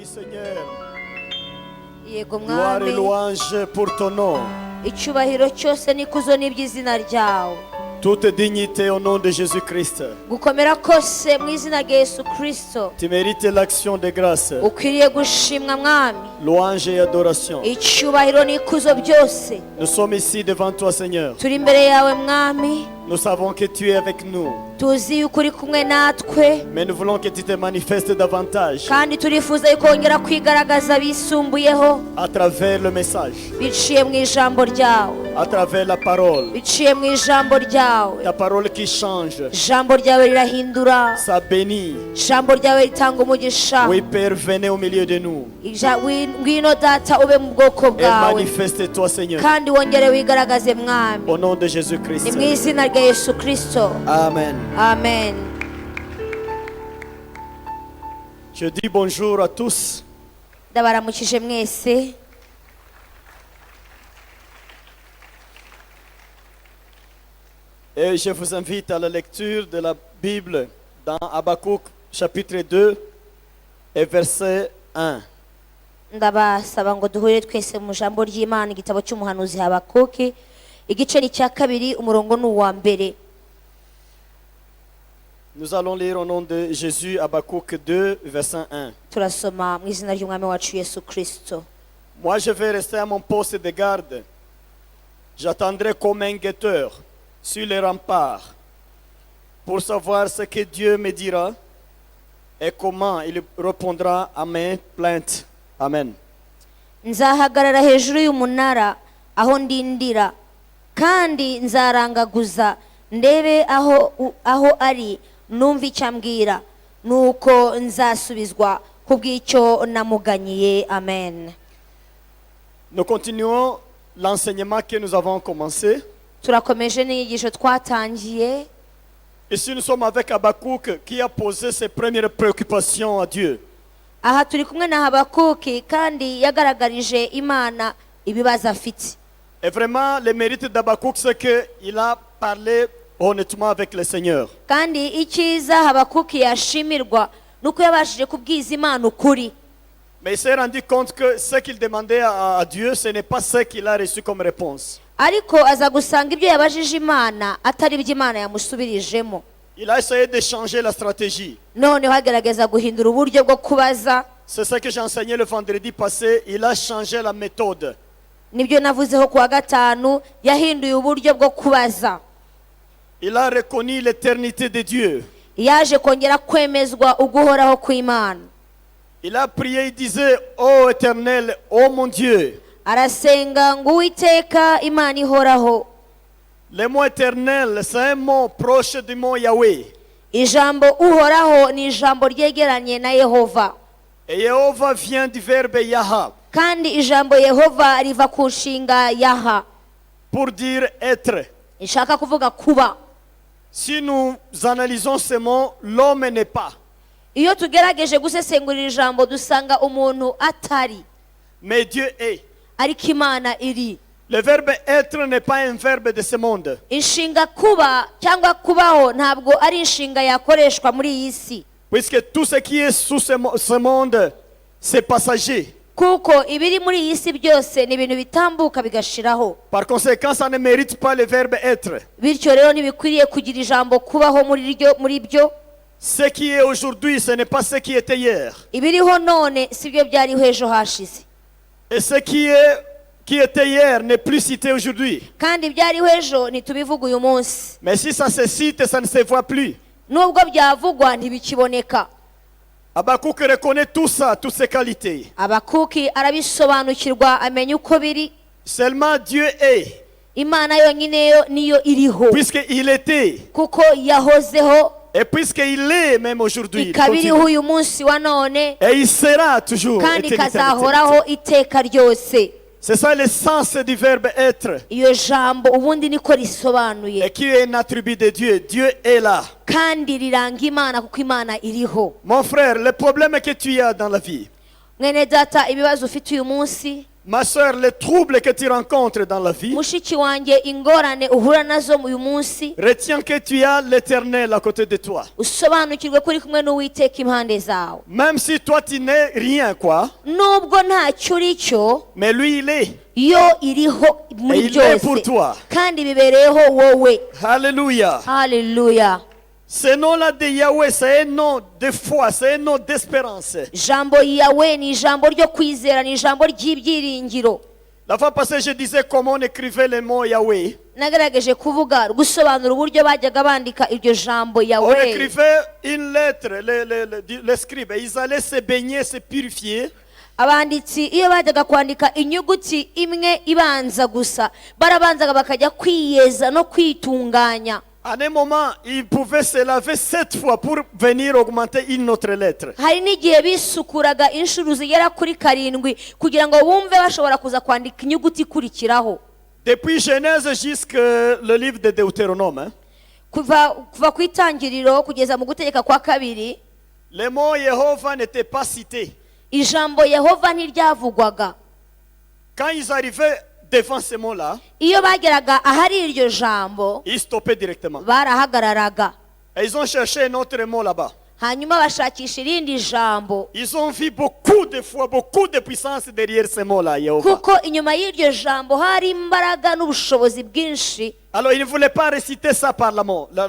Oui, Seigneur. yego Gloire et mwami louange pour ton nom. icyubahiro cyose n'ikuzo n'iby'izina ryawe Toute dignité au nom de Jésus-Christ. gukomera kose mu izina rya Yesu Kristo Tu mérites l'action de grâce, ukwiriye gushimwa mwami louange et adoration. icyubahiro n'ikuzo byose Nous sommes ici devant toi, Seigneur. turi imbere yawe mwami Nous savons que tu es avec nous, tuzi yuko uri kumwe natwe mais nous voulons que tu te manifestes davantage kandi turifuza yuko wongera kwigaragaza bisumbuyeho à travers le message, biciye mu ijambo ryawe à travers la parole. biciye mu ijambo ryawe Ta parole qui change, ijambo ryawe rirahindura ça bénit. ijambo ryawe ritanga umugisha Oui, Père, venez au milieu de nous ngwino data ube mu bwoko et bwawe manifeste-toi, Seigneur, kandi wongere wigaragaze mwami au nom de ni Jésus-Christ. mu izina rya Yesu Kristo Amen. amen. Je dis bonjour à tous. ndabaramukije mwese Et je vous invite à la lecture de la Bible dans Habakkuk chapitre 2 et verset 1. ndabasaba ngo duhure twese mu jambo ry'Imana igitabo cy'umuhanuzi Habakuki igice ni cya kabiri umurongo ni uwa mbere. Nous allons lire au nom de Jésus Habakkuk 2 verset 1. turasoma mu izina ry'umwami wacu Yesu Kristo. Moi je vais rester à mon poste de garde. J'attendrai comme un guetteur sur les remparts pour savoir ce que Dieu me dira et comment il répondra à mes plaintes. Amen. nzahagarara hejuru y'umunara aho ndindira kandi nzarangaguza ndebe aho ari numva icyo ambwira nuko nzasubizwa ku bw'icyo namuganyiye. Amen. Nous continuons l'enseignement que nous avons commencé. turakomeje n'inyigisho twatangiye. Ici nous sommes avec Habakkuk qui a posé ses premières préoccupations à Dieu. aha turi kumwe na Habakuki kandi yagaragarije Imana ibibazo afite. Et vraiment le mérite d'Habakkuk c'est qu'il a parlé honnêtement avec le Seigneur. kandi icyiza Habakuki yashimirwa nuko yabashije kubwiza Imana ukuri. Mais il s'est rendu compte que ce qu'il demandait à Dieu, ce n'est pas ce qu'il a reçu comme réponse. ariko aza gusanga ibyo yabajije Imana atari ibyo Imana yamusubirijemo. Il a essayé de changer la stratégie. noneho agerageza guhindura uburyo bwo kubaza. C'est ce que j'ai enseigné le vendredi passé. Il a changé la méthode. nibyo navuzeho kuwa gatanu yahinduye uburyo bwo kubaza. Il a reconnu l'éternité de Dieu. yaje kongera kwemezwa uguhoraho kw'Imana. Il a prié, il disait, ô Éternel, ô mon Dieu. arasenga ngo Uwiteka Imana ihoraho. Le mot éternel, c'est un mot proche du mot Yahweh. ijambo uhoraho ni ijambo ryegeranye na Yehova. Et Yehova vient du verbe Yaha, kandi ijambo Yehova riva ku nshinga yaha pour dire être. ishaka kuvuga kuba. Si nous analysons ce mot, l'homme n'est pas. iyo tugerageje gusesengurira ijambo dusanga umuntu atari, Mais Dieu est. ariko Imana iri. Le verbe être n'est pas un verbe de ce monde. inshinga kuba cyangwa kubaho ntabwo ari inshinga yakoreshwa muri iyi si, Puisque tout ce qui est sous ce monde, c'est passager. kuko ibiri muri iyi si byose ni ibintu bitambuka bigashiraho. Par conséquent, ça ne mérite pas le verbe être. bityo rero ntibikwiriye kugira ijambo kubaho muri byo. Ce qui est aujourd'hui, ce n'est pas ce qui était hier. ibiriho none si byo byariho ejo hashize, Et ce qui était hier n'est plus cité aujourd'hui. kandi ibyariho ejo ntitubivuga uyu munsi. Mais si ça se cite, ça ne se voit plus. nubwo byavugwa ntibikiboneka. Habakkuk reconnaît tout ça, toutes ces qualités. Habakuki arabisobanukirwa amenya uko biri. Seulement Dieu est, Imana yonyine yo niyo iriho, puisqu'il était, kuko yahozeho et puisqu'il est même aujourd'hui. ikaba iriho uyu munsi wa none Et il sera toujours. kandi éternité. ikazahoraho iteka ryose. C'est ça le sens du verbe être. iyo jambo ubundi niko risobanuye Et qui est un attribut de Dieu. Dieu est là. kandi riranga Imana kuko Imana iriho. Mon frère, le problème que tu as dans la vie, mwene data ibibazo ufite uyu munsi Ma soeur, les troubles que tu rencontres dans la vie, mushiki wanjye ingorane uhura nazo uyu munsi retiens que tu as l'Éternel à côté de toi. usobanukirwe ko uri kumwe n'uwiteka impande zawe, Même si toi tu n'es rien, quoi, nubwo ntacyo uri cyo mais lui il est. yo iriho muri Et il est pour byose toi. kandi bibereyeho wowe. Alléluia. Haleluya. Ce nom-là de Yahweh, c'est un nom de foi, c'est un nom d'espérance. Ijambo yawe ni ijambo ryo kwizera, ni ijambo ry'ibyiringiro. La fois passée, je disais comment on écrivait le mot Yahweh. Nagerageje kuvuga gusobanura uburyo bajyaga bandika iryo jambo On yawe. écrivait une lettre, les scribes, ils allaient se baigner, se purifier. Abanditsi iyo bajyaga kwandika inyuguti imwe ibanza gusa barabanzaga bakajya kwiyeza no kwitunganya. À un moment, ils pouvaient se laver 7 fois pour venir augmenter une autre lettre. Hari n'igihe bisukuraga inshuro zigera kuri 7 kugira ngo bumve bashobora kuza kwandika inyuguti ikurikiraho. Depuis Genèse jusqu'au livre de Deutéronome, hein, kuva ku itangiriro kugeza mu gutegeka kwa 2, le mot Jéhovah n'était pas cité. ijambo Yehova ntiryavugwaga. Quand ils arrivaient devant ce mot-là, Iyo bageraga ahari iryo jambo ils stoppaient directement. barahagararaga, Et ils ont cherché un autre mot là-bas. hanyuma bashakisha irindi jambo, Ils ont vu beaucoup de fois, beaucoup de puissance derrière ce mot-là, Jéhovah. kuko inyuma y'iryo jambo hari imbaraga n'ubushobozi bwinshi. Alors ils ne voulaient pas réciter ça par la mot, disons par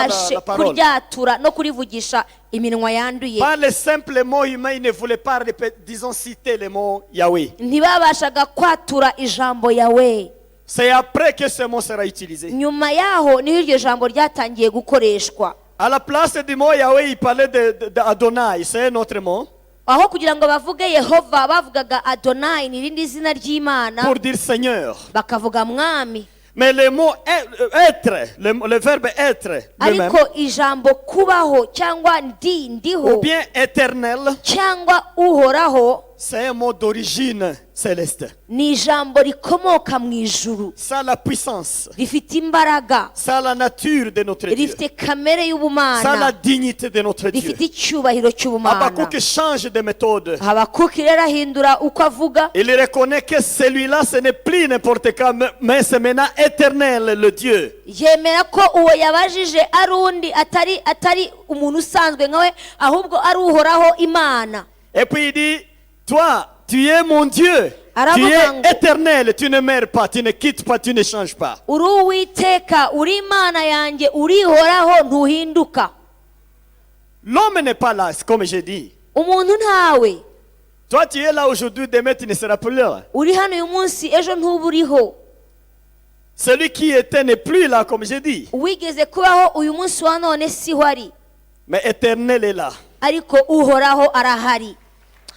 Ntibabashe la parole. kuryatura no kurivugisha iminwa yanduye. Par les simples mots humains, ils ne voulaient pas disons, citer le mot Yahweh. Ntibabashaga kwatura ijambo yawe. C'est après que ce mot sera utilisé. Nyuma yaho niho iryo jambo ryatangiye gukoreshwa. À la place du mot Yahweh, il parlait d'Adonai, c'est un autre mot, Aho kugira ngo bavuge Yehova bavugaga Adonai, ni irindi zina ry'Imana, pour dire Seigneur. bakavuga mwami. Mais le mot être, le verbe être lui-même, Ariko ijambo kubaho cyangwa ndiho ou bien éternel, cyangwa uhoraho c'est un mot d'origine céleste. ni ijambo rikomoka mu ijuru, Ça a la puissance, rifite imbaraga, ça a la nature de notre Dieu, rifite kamere ça a la y'ubumana, dignité de notre Dieu. rifite icyubahiro cy'ubumana. Habakkuk change de méthode. Habakuki rero ahindura uko avuga, Il reconnaît que celui-là, ce n'est plus n'importe quoi, mais c'est maintenant éternel, le Dieu. yemera ko uwo yabajije ari undi atari umuntu usanzwe nkawe, ahubwo ari uhoraho Imana. Et puis il dit, toi, tu es mon Dieu, tu es éternel, tu ne meurs pas, tu ne quittes pas, tu ne changes pas. Uri Uwiteka, uri Imana yanjye, urihoraho ntuhinduka. L'homme n'est pas là, comme j'ai dit. Umuntu ntawe. Toi, tu es là aujourd'hui, demain, tu ne seras plus là. Uri hano uyu munsi, ejo ntuburiho. Celui qui était n'est plus là, comme j'ai dit. Uwigeze kubaho uyu munsi wa none siho ari, Mais éternel est là. ariko uhoraho arahari.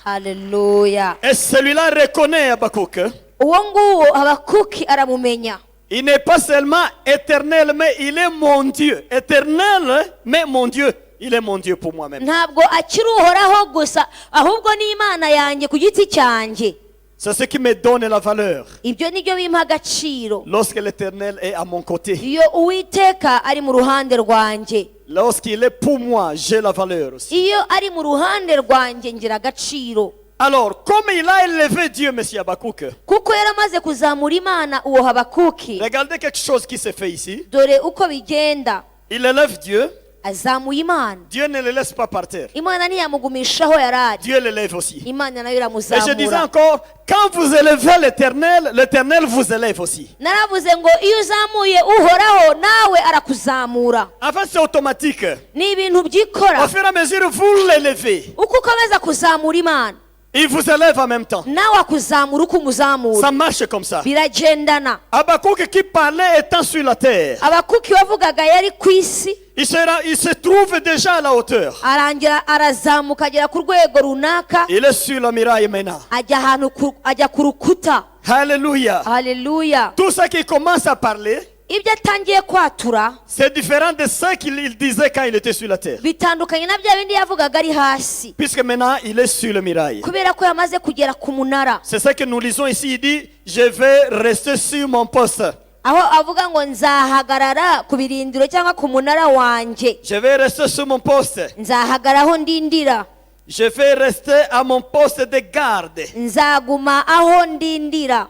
Haleluya. Et celui-là reconnaît Habakkuk. Uwo nguwo Habakuki aramumenya. Il n'est pas seulement éternel, mais il est mon Dieu. Éternel, mais mon Dieu. Il est mon Dieu pour moi-même. Ntabwo akiri uhoraho gusa, ahubwo ni Imana yanjye ku giti cyanjye. C'est ce qui me donne la valeur. Ibyo nibyo bimpa agaciro. Lorsque l'Éternel est à mon côté. Iyo Uwiteka ari mu ruhande rwanjye. Lorsqu'il est pour moi, j'ai la valeur aussi. Iyo ari mu ruhande rwanjye ngira agaciro. Alors, comme il a élevé Dieu, monsieur Habakkuk, Kuko yaramaze kuzamura Imana uwo Habakuki. regardez quelque chose qui se fait ici. Dore uko bigenda. Il élève Dieu. Azamuye Imana. Dieu ne le laisse pas par terre. Imana ntiyamugumisha aho yari ari. Dieu l'élève aussi. Imana nayo Et je disais iramuzamura. encore, quand vous élevez l'Éternel, l'Éternel vous élève aussi. Naravuze ngo iyo uzamuye uhoraho nawe arakuzamura. En fait, c'est automatique. Ni ibintu byikora. Au fur et à mesure, vous l'élevez. Uko ukomeza kuzamura Imana, Il vous élève en même temps. nawe akuzamura uko umuzamura. Ça marche comme ça. Biragendana. Habakkuk qui parlait étant sur la terre, Abakuki wavugaga yari ku isi, il se trouve déjà à la hauteur. arangira arazamuka agera ku rwego runaka, Il est sur la muraille maintenant. ajya ku rukuta. Alléluia. Haleluya. Tout ce qui commence à parler, Ibyo atangiye kwatura c'est différent de ce qu'il disait quand il était sur la terre. bitandukanye na bya bindi yavugaga ari hasi, Puisque maintenant, il est sur le muraille. kubera ko yamaze kugera ku munara. C'est ce que nous lisons ici. Il dit, je vais rester sur mon poste. Aho avuga ngo nzahagarara ku birindiro cyangwa ku munara wanjye, Je vais rester sur mon poste. nzahagaraho ndindira. Je vais rester à mon poste de garde. nzaguma aho ndindira.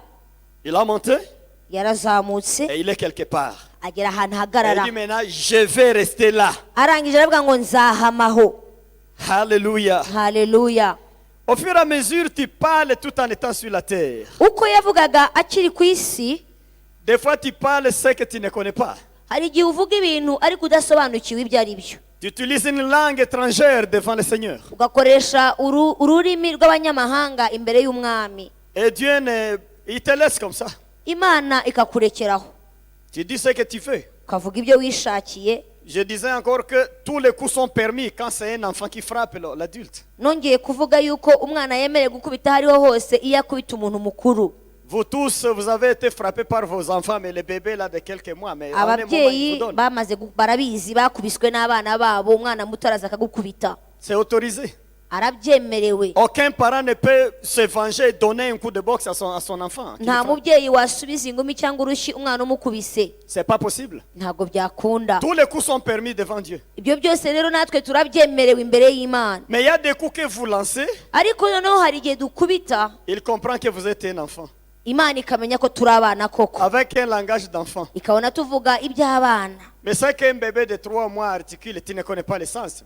Il a monté Yarazamutse et il est quelque part. agera ahantu Et il hagarara, dit maintenant, je vais rester là. arangije aravuga ngo nzahamaho. Alléluia. Haleluya. Au fur et à mesure, tu parles tout en étant sur la terre. Uko yavugaga akiri ku isi, Des fois, tu parles ce que tu ne connais pas. hari igihe uvuga ibintu ariko udasobanukiwe ibyo ari byo, Tu utilises une langue étrangère devant le Seigneur. ugakoresha ururimi rw'abanyamahanga imbere y'umwami, Et Dieu, il te laisse comme ça. Imana ikakurekeraho Tu dis ce que tu fais. ukavuga ibyo wishakiye. Je disais encore que tous les coups sont permis quand c'est un enfant qui frappe l'adulte. Nongeye kuvuga yuko umwana yemerewe gukubita aho ariho hose iyo akubita umuntu mukuru. Vous tous, vous avez été frappés par vos enfants, mais les bébés là de quelques mois. Mais en un moment, ils Ababyeyi vous donnent. barabizi, bakubiswe n'abana babo, umwana muto araza akagukubita, C'est autorisé. arabyemerewe. Aucun parent ne peut se venger et donner un coup de boxe à son enfant. qui le Nta frappe. mubyeyi wasubiza ingumi cyangwa urushyi umwana umukubise, C'est pas possible. ntabwo byakunda. Tous les coups sont permis devant Dieu. Ibyo byose rero natwe turabyemerewe imbere y'Imana, Mais il y a des coups que vous lancez, ariko noneho hari igihe dukubita il comprend que vous êtes un enfant. Imana ikamenya ko turi abana koko, Avec un langage d'enfant. ikabona tuvuga iby'abana. Mais c'est qu'un bébé de 3 mois articule, tu ne connais pas le sens.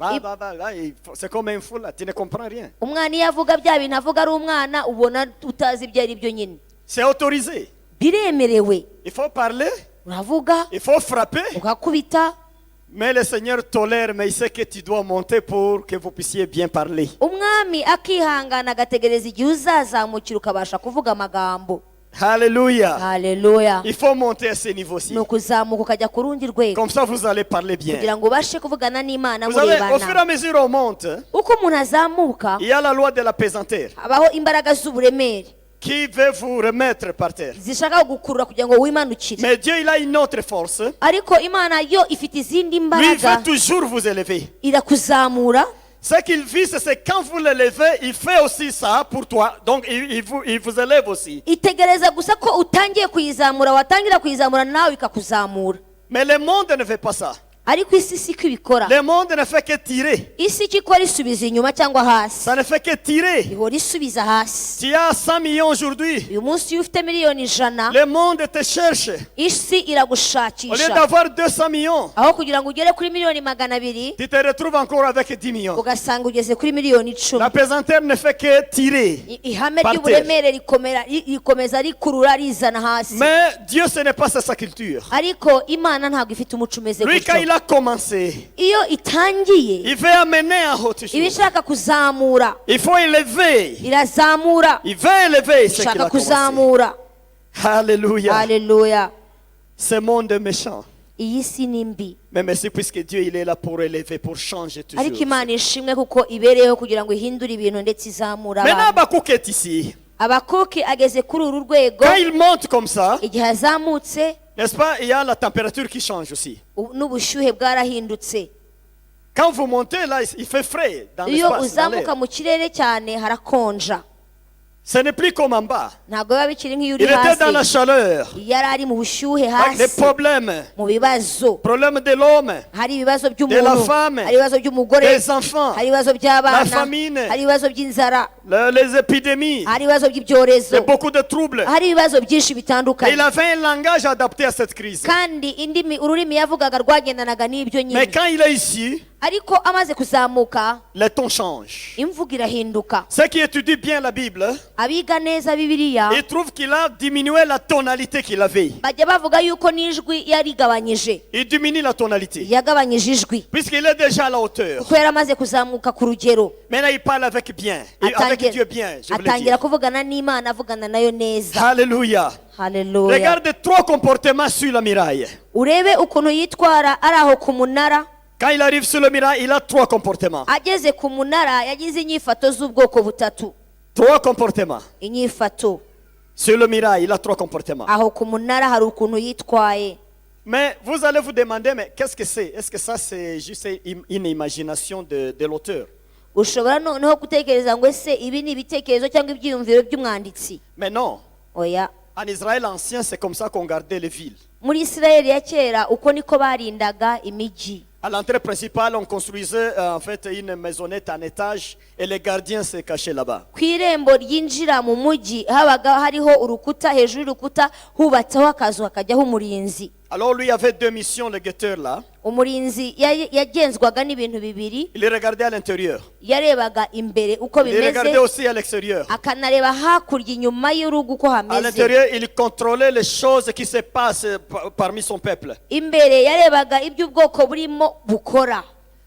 C'est comme un fou là, tu ne comprends rien. Umwana iyo avuga bya bintu avuga ari umwana, ubona utazi ibyo ari byo nyine. C'est autorisé. Biremerewe, Il faut parler, uravuga il faut frapper. ugakubita. Mais le Seigneur tolère, mais il sait que tu dois monter pour que vous puissiez bien parler. Umwami akihangana agategereza igihe uzazamukira ukabasha kuvuga amagambo. Alléluia. Haleluya. Il faut monter à ce niveau-ci. Ni ukuzamuka ukajya ku rundi rwego Comme ça, vous allez parler bien. kugira ngo ubashe kuvugana n'Imana Vous savez, au fur et murebana. à mesure on monte, Uko umuntu azamuka, il y a la loi de la pesanteur habaho imbaraga z'uburemere qui veut vous remettre par terre. zishaka gukurura kugira ngo wimanukire, Mais Dieu, il a une autre force. ariko Imana yo ifite izindi Lui, il mbaraga, veut toujours vous élever. irakuzamura. Ce qu'il vise, c'est quand vous l'élevez, il fait aussi ça pour toi. Donc, il vous élève aussi. Itegereza gusa ko utangiye kuyizamura, watangira kuyizamura nawe ikakuzamura. Mais le monde ne fait pas ça. Ariko isi siko ibikora. Le monde ne fait que tirer. Isi icyo ikora isubiza inyuma cyangwa hasi, Ça ne fait que tirer. ihora isubiza hasi. Tu as 100 millions aujourd'hui. Uyu munsi iyo ufite miliyoni 100, Le monde te cherche. isi Au lieu iragushakisha, d'avoir 200 millions, aho kugira ngo ugere kuri miliyoni 200 tu te retrouves encore avec 10 millions. ugasanga ugeze kuri miliyoni 10. La pesanteur ne fait que tirer. Ihame Par ry'uburemere rikomeza rikurura rizana hasi. Mais Dieu, ce n'est pas sa culture. Ariko Imana ntabwo ifite umuco umeze Lui, quand il gutyo. a commencé, Iyo itangiye il veut amener à haute iba chose. ishaka kuzamura, Il faut élever. irazamura, Il veut élever ce qu'il ishaka a commencé. kuzamura. Alléluia. Haleluya. Ce monde est méchant. Iyi si ni mbi, Mais merci puisque Dieu, il est là pour élever, pour changer toujours. ariko Imana ishimwe kuko ibereyeho kugira ngo ihindure ibintu ndetse izamura Maintenant, abantu. Habakkuk est ici. Abakuki ageze kuri uru rwego, Quand il monte comme ça, igihe azamutse n'est-ce pas, il y a la température qui change aussi. n'ubushyuhe bwarahindutse. Quand vous montez là, il fait frais dans Iyo l'espace. dans l'air. uzamuka mu kirere cyane harakonja, Ce n'est plus comme en bas. ntabwo biba bikiri nk'iyo uri Il était dans la hasi. chaleur, Yari ari mu bushyuhe avec des hasi, problèmes. mu bibazo, Problèmes de l'homme, hari ibibazo la by'umuntu, femme, hari ibibazo by'umugore, des enfants, hari ibibazo la by'abana, famine, hari ibibazo by'inzara, les épidémies, hari ibibazo by'ibyorezo, et beaucoup de troubles. hari ibibazo byinshi Et bitandukanye. il avait un langage adapté à cette crise. Kandi ururimi yavugaga rwagendanaga n'ibyo Mais nyine. quand il est ici, Ariko amaze kuzamuka, les tons changent. imvugo irahinduka. Ceux qui étudient bien la Bible, Abiga neza Bibiliya ils trouvent qu'il a diminué la tonalité qu'il avait. bajya bavuga yuko n'ijwi yarigabanyije, Il diminue la tonalité. yagabanyije ijwi Puisqu'il est déjà à la hauteur. kuko yari amaze kuzamuka ku rugero. Maintenant, il parle avec bien. Et avec Dieu bien, je voulais atangira dire. kuvugana n'Imana, avugana nayo neza. Alléluia. Haleluya. Regarde 3 comportements sur la muraille. Urebe ukuntu yitwara ari aho ku munara. Quand il arrive sur le muraille, il a 3 comportements. Ageze ku munara yagize inyifato z'ubwoko butatu. 3 comportements. Inyifato Sur le muraille, il a 3 comportements. aho ku munara hari ukuntu yitwaye. Mais vous allez vous demander, mais qu'est-ce que c'est? Est-ce que ça c'est juste une imagination de l'auteur? Ushobora noneho gutekereza ngo ese ibi ni ibitekerezo cyangwa ibyiyumviro by'umwanditsi. Mais non. Oya. En Israël ancien, c'est comme ça qu'on gardait les villes. Muri Isirayeli ya kera uko niko barindaga imijyi. À l'entrée principale, on construisait en fait une maisonnette en étage et les gardiens se cachaient là-bas. ku irembo ryinjira mu mujyi habaga hariho urukuta, hejuru y'urukuta hubatseho akazu hakajyaho umurinzi. Alors lui avait deux missions, le guetteur là. Umurinzi yagenzwaga n'ibintu bibiri. Il regardait à l'intérieur. Yarebaga imbere uko Il regardait bimeze, aussi à l'extérieur. akanareba hakurya inyuma y'urugo uko À hameze. l'intérieur, il contrôlait les choses qui se passent parmi son peuple. Imbere yarebaga ibyo ubwoko burimo bukora.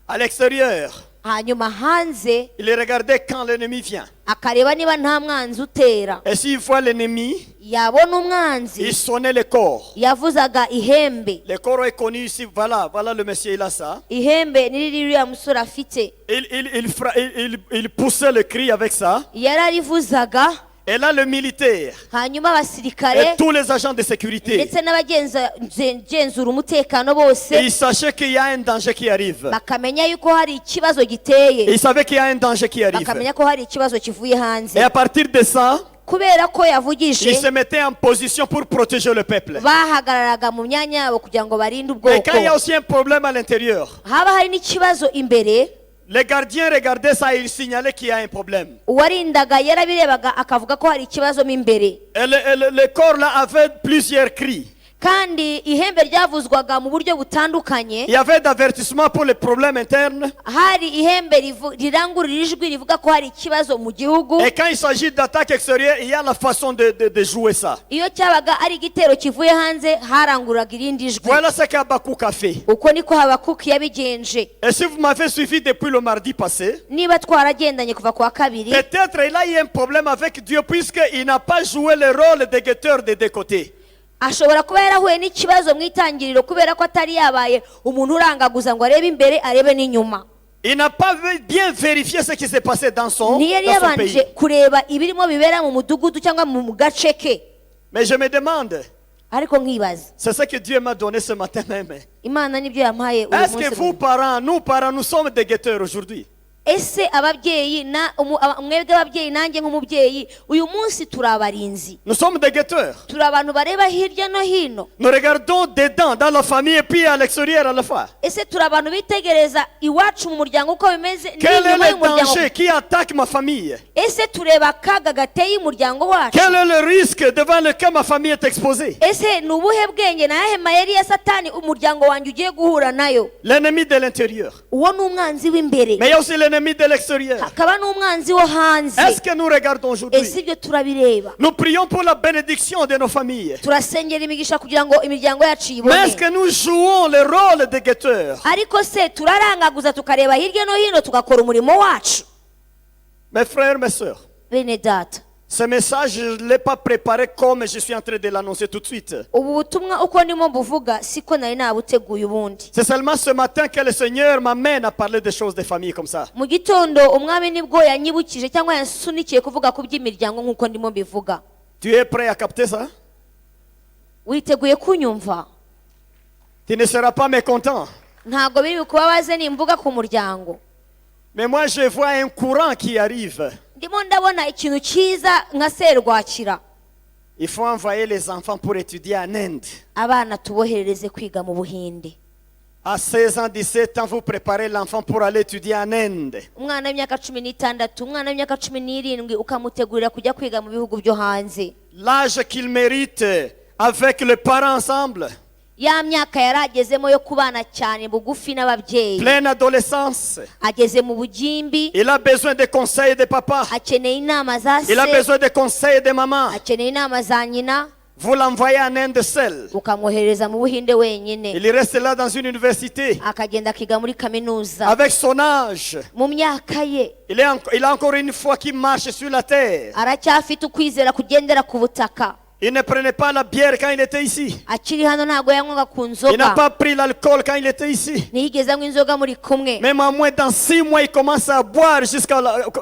À l'extérieur, Hanyuma hanze il regardait quand l'ennemi vient. akareba niba nta mwanzi utera. Et s'il voit l'ennemi, Yabona umwanzi il sonnait le corps. yavuzaga ihembe. Le corps est connu ici, voilà le monsieur, il a ça. Ihembe ni ririya musore afite. Il poussait le cri avec ça. Yararivuzaga. Et là, le militaire Hanyuma et abasirikare tous les agents de sécurité, ndetse n'abagenzura umutekano bose et ils savaient qu'il y a un danger qui arrive. bakamenya yuko hari ikibazo giteye. Et ils savaient qu'il y a un danger qui arrive. Bakamenya ko hari ikibazo kivuye hanze. Et à partir de ça, Kubera ko ils yavugije, se mettaient en position pour protéger le peuple. bahagararaga mu myanya yabo kugira ngo barinde Mais quand il y a ubwoko. aussi un problème à l'intérieur, Haba hari n'ikibazo imbere, les gardiens regardaient ça et ils signalaient qu'il y a un problème. uwarindaga yarabirebaga akavuga ko hari ikibazo mo imbere. Et le corps là avait plusieurs cris. Kandi ihembe ryavuzwaga mu buryo butandukanye. Il y avait d'avertissement pour les problèmes internes. Hari ihembe rirangurura ijwi rivuga ko hari ikibazo mu gihugu. Et quand il s'agit d'attaque extérieure, il y a la façon de jouer ça. Iyo cyabaga ari igitero kivuye hanze harangururaga irindi jwi. Voilà ce qu'Habakkuk a fait. Uko niko Habakuki yabigenje. Et si vous m'avez suivi depuis le mardi passé, Niba twaragendanye kuva kwa kabiri, peut-être il a eu un problème avec Dieu puisqu'il n'a pas joué le rôle de guetteur des deux côtés. ashobora kuba yarahuye n'ikibazo mu itangiriro kubera ko atari yabaye umuntu urangaguza ngo arebe imbere arebe n'inyuma. Il n'a pas bien vérifié ce qui s'est passé dans son Ntiyari pays. yabanje kureba ibirimo bibera mu mudugudu cyangwa mu gace ke. Mais je me demande, Ariko nkibaza, c'est ce que Dieu m'a donné ce matin même. Imana nibyo yampaye uyu Est-ce que munsi. vous, parents, nous sommes des guetteurs aujourd'hui? Ese ababyeyi mwebwe ababyeyi nanjye nk'umubyeyi uyu munsi turi abarinzi, Nous sommes des guetteurs. turi abantu bareba hirya no hino? Nous regardons dedans, dans la famille et puis à l'extérieur à la fois. Ese turi abantu bitegereza iwacu mu muryango uko bimeze Quel est n'inyuma le y'umuryango? danger qui attaque ma famille? Ese tureba akaga gateye umuryango wacu? Quel est le risque devant lequel ma famille est exposée? Ese ni ubuhe bwenge na yahe mayeri ya satani umuryango wanjye ugiye guhura nayo? L'ennemi de l'intérieur. Uwo ni umwanzi w'imbere, Mais il y a aussi l'ennemi de l'extérieur. hakaba n'umwanzi wo hanze. Est-ce que nous regardons aujourd'hui? Ese ibyo turabireba? Nous prions pour la bénédiction de nos familles. Turasengera imigisha kugira ngo imiryango yacu Mais est-ce yibone. que nous jouons le rôle de guetteurs? Ariko se turarangaguza tukareba hirya no hino tugakora umurimo wacu? Mes frères, mes sœurs, Bene data, ce message, je ne l'ai pas préparé comme je suis en train de l'annoncer tout de suite. ubu butumwa uko ndimo buvuga siko nari nabuteguye ubundi. C'est seulement ce matin que le Seigneur m'amène à parler des choses des familles comme ça. Mu gitondo umwami nibwo yanyibukije cyangwa yansunikiye kuvuga ku by'imiryango nk'uko ndimo mbivuga. Tu es prêt à capter ça? Witeguye kunyumva? Tu ne seras pas mécontent. Ntabwo biri bukubabaze nimvuga ku muryango. Mais moi, je vois un courant qui arrive. Ndimo ndabona ikintu cyiza nka serwakira. Il faut envoyer les enfants pour étudier en Inde. Abana tuboherereze kwiga mu Buhinde. À 16 ans, 17 ans, vous préparez l'enfant pour aller étudier en Inde. Umwana w'imyaka 16, umwana w'imyaka 17 ukamutegurira kujya kwiga mu bihugu byo hanze. L'âge qu'il mérite avec les parents ensemble. Ya myaka yaragezemo yo kubana cyane bugufi n'ababyeyi. Pleine adolescence. Ageze mu bugimbi, Il a besoin des conseils de papa. akeneye inama za Il a se, besoin des conseils de maman. akeneye inama za nyina. Vous l'envoyez en Inde seul. Ukamwohereza mu Buhinde wenyine. Il reste là dans une université. Akagenda akiga muri kaminuza. Avec son âge. Mu myaka ye Il a encore une fois qui marche sur la terre. aracyafite ukwizera kugendera ku butaka. Il ne prenait pas la bière quand il était ici. Akiri hano ntabwo yanywaga ku Il n'a nzoga, pas pris l'alcool quand il était ici. ntiyigeze anywa inzoga muri kumwe. Même à moins dans 6 mois, il commence à boire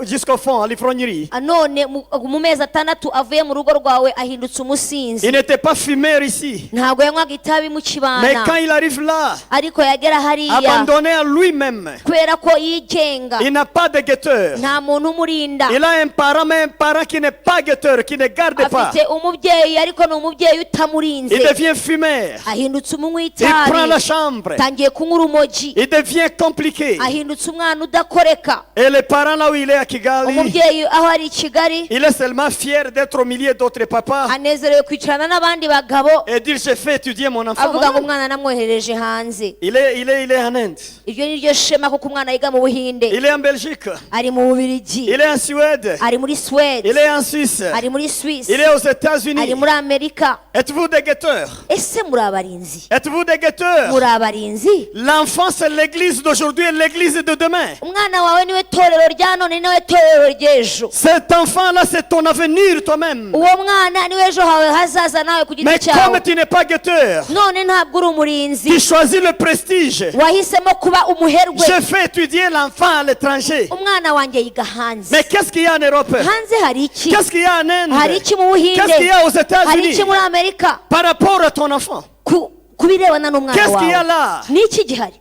jusqu'au fond, à l'ivrognerie. None mu mezi 6 avuye mu rugo rwawe ahindutse umusinzi. Il n'était pas fumeur ici. Ntabwo yanywaga itabi mu Mais kibana, quand il arrive là, ariko yagera hariya abandonné à lui-même, kubera ko yigenga, il n'a pas de guetteur. nta muntu umurinda. Il a un parent, mais un parent qui n'est pas guetteur, qui ne garde pas. Afite umubyeyi umubyeyi ariko ni umubyeyi Il utamurinze, devient fumeur. ahindutse umunywi Il prend la w'itabi, chambre. atangiye kunywa urumogi, Il devient compliqué. ahindutse umwana udakoreka. Et les parents là où il est à Kigali, Umubyeyi aho ari i Kigali il est seulement fier d'être au milieu d'autres papas anezerewe kwicarana n'abandi bagabo et dire j'ai fait étudier mon enfant. avuga ngo umwana namwohereje hanze. Il est en Inde. Iryo ni ryo shema kuko umwana yiga mu Buhinde, Il est en Belgique. ari mu Bubiligi, Il est en Suède. ari muri Suède, Il est en Suisse. ari muri Suisse, Il est aux ari États-Unis. muri Amerika. Êtes-vous des guetteurs? Ese muri abarinzi? Êtes-vous des guetteurs? Muri abarinzi? L'enfant, c'est l'église d'aujourd'hui et l'église de demain. Umwana wawe niwe torero rya none, ni nawe torero ry'ejo. Cet enfant-là, c'est ton avenir toi-même. Uwo mwana niwe ejo hawe hazaza nawe ku Mais giti comme cyawe. tu n'es pas guetteur, None ntabwo uri umurinzi, tu choisis le prestige. wahisemo kuba umuherwe. Je fais étudier l'enfant à l'étranger. Umwana wanjye yiga hanze. Mais qu'est-ce qu'il y a en Europe? Hanze hari iki? Qu'est-ce qu'il y a en Hari Inde? iki mu Buhinde? Qu'est-ce qu'il y a aux Hari États-Unis iki muri Amerika? par rapport à ton enfant? Ku birebana n'umwana Qu'est-ce qu'il y a wawe là? ni iki gihari?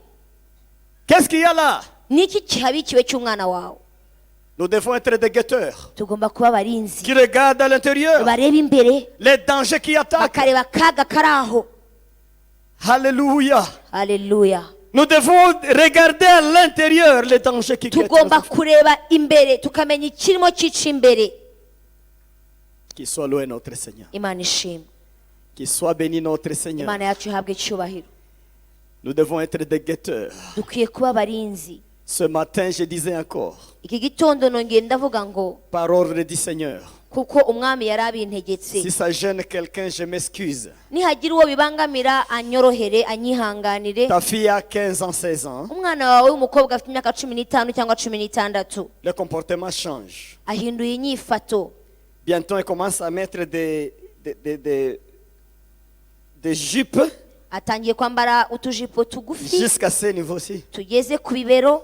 Qu'est-ce qu'il y a là? Ni iki kihabikiwe cy'umwana wawe? Nous devons être des guetteurs Tugomba kuba abarinzi qui regardent à l'intérieur bareba imbere, les dangers qui attaquent. bakareba akaga kari aho. Alléluia. Haleluya. Nous devons regarder à l'intérieur les dangers qui guettent. Tugomba kureba imbere tukamenya ikirimo cyica imbere. Qu'il soit loué notre Seigneur. Imana ishimwe, Qu'il soit béni notre Seigneur. Imana yacu ihabwe icyubahiro. Nous devons être des guetteurs. Dukwiye kuba abarinzi. Ce matin, je disais encore, Iki gitondo nongeye ndavuga ngo par ordre du Seigneur, kuko umwami yari abintegetse, si ça gêne quelqu'un, je m'excuse. nihagira uwo bibangamira anyorohere anyihanganire. Ta fille a 15 ans, 16 ans. Umwana wawe w'umukobwa afite imyaka 15 cyangwa 16, Le comportement change. ahinduye inyifato. Bientôt, elle commence à mettre des jupes Atangiye kwambara utujipo tugufi jusqu'à ce niveau-ci. tugeze ku bibero.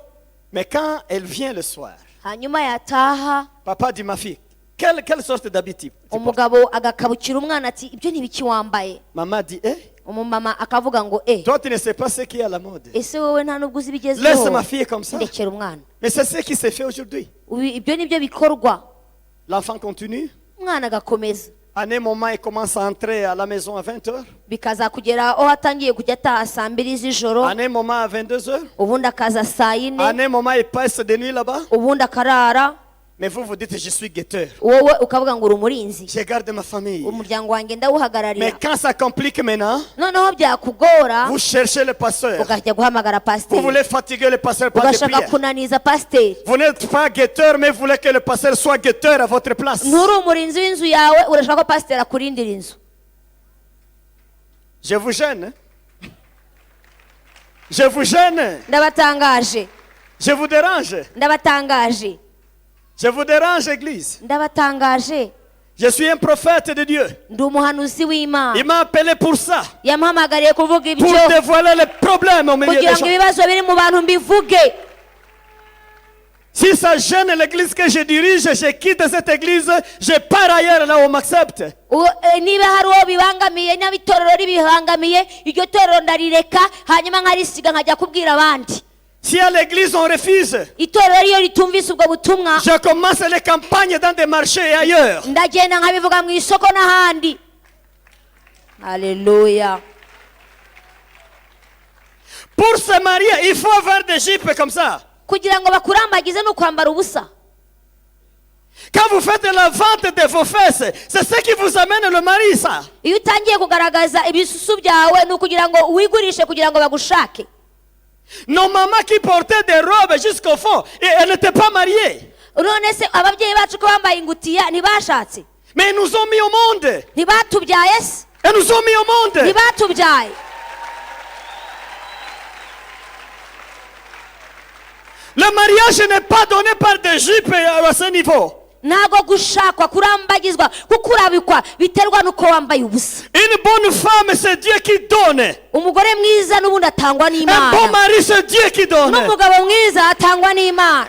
Mais quand elle vient le soir, Hanyuma yataha papa dit, ma fille, quelle sorte d'habit tu portes? umugabo agakabukira umwana ati ibyo ni biki wambaye. Maman dit, Umumama akavuga ngo toi tu ne sais pas ce qui est à la mode. ese wowe nta nubwo uzi Laisse ibigezweho. ma fille comme ça. Ndekera umwana. Mais c'est ce qui s'est fait aujourd'hui. Ibyo nibyo bikorwa. L'enfant continue. Umwana agakomeza À un moment, il commence à entrer à la maison à 20h. bikaza kugera aho atangiye kujya ataha saa 2 z'ijoro, À un moment, à 22h. ubundi akaza saa À 4, un moment, il passe des nuits là-bas. ubundi akarara. Mais vous vous dites, je suis guetteur. Wowe ukavuga ngo uri umurinzi, Je garde ma famille. umuryango wanjye Mais ndawuhagararira. quand ça complique maintenant, Noneho byakugora vous cherchez le pasteur. ugahita guhamagara Vous pasiteri, voulez fatiguer le pasteur par des ugashaka prières. kunaniza pasiteri. Vous n'êtes pas guetteur, mais vous voulez que le pasteur soit guetteur à votre place. Nturi umurinzi w'inzu yawe, urashaka ko pasiteri akurindira inzu. Je vous gêne. Je vous gêne. Ndabatangaje, Je vous dérange. ndabatangaje, Je vous dérange, église. ndabatangaje. Je suis un prophète de Dieu. Ndi umuhanuzi w'Imana. Il m'a appelé pour ça. Yampamagariye kuvuga ibyo Pour dévoiler les problèmes au milieu kugira des ngo gens. ibibazo biri mu bantu mbivuge. Si ça gêne l'église que je dirige, je quitte cette église, je pars ailleurs là où on m'accepte. Niba hari uwo bibangamiye, niba itorero ribibangamiye, iryo torero ndarireka hanyuma nkarisiga nkajya kubwira abandi. Si à l'église on refuse, Itorero iyo ritumvise ubwo butumwa, je commence les campagnes dans des marchés et ailleurs. ndagenda nkabivuga mu isoko n'ahandi. Haleluya. Pour se marier, il faut avoir des jupes comme ça. Kugira ngo bakurambagize no kwambara ubusa. Quand vous faites la vente de vos fesses, c'est ce qui vous amène le mari, ça. Iyo utangiye kugaragaza ibisusu byawe ni ukugira ngo wigurishe kugira ngo bagushake. Nos mamans qui portaient des robes jusqu'au fond, et elles n'étaient pas mariées. None se ababyeyi bacu ko bambaye ingutiya ntibashatse, Mais ils nous ont mis au monde. ntibatubyaye se, Elles nous ont mis au monde. ntibatubyaye. Le mariage n'est pas donné par des jupes à ce niveau. Ntago gushakwa kurambagizwa kukurabikwa biterwa nuko wambaye ubusa. Une bonne femme, c'est Dieu qui donne. Umugore mwiza n'ubundi atangwa Un bon n'Imana. mari, c'est Dieu qui donne. N'umugabo mwiza atangwa n'Imana.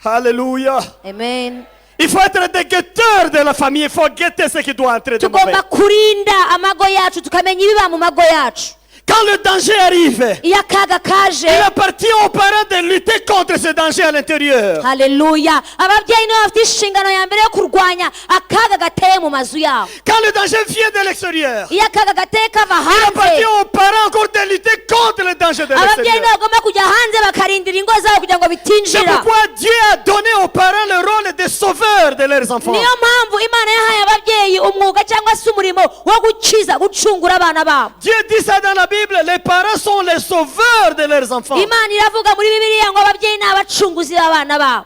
Alléluia. Amen. Il faut être des guetteurs de la famille. Il faut guetter ce qui doit entrer de mauvais. Tugomba kurinda amago yacu tukamenya ibiba mu mago yacu. Quand Quand le danger arrive, iyo akaga kaje il appartient aux parents de lutter contre ce danger à l'intérieur. haleluya ababyeyi nibo bafite inshingano ya mbere yo kurwanya akaga gateye mu mazu yabo. Quand le danger vient de l'extérieur, iyo akaga gateye kava il hanze appartient aux parents encore de lutter contre le danger de ababyeyi nibo l'extérieur. bagomba kujya hanze bakarindira ingo zabo kugira ngo C'est bitinjira. pourquoi Dieu a donné aux parents le rôle de sauveur de leurs enfants. niyo mpamvu imana yahaye ababyeyi umwuga cyangwa se umurimo wo gukiza gucungura abana babo. Dieu dit ça dans la Bible, les parents sont les sauveurs de leurs enfants. imana iravuga muri bibiliya ngo ababyeyi ni abacunguzi b'abana babo.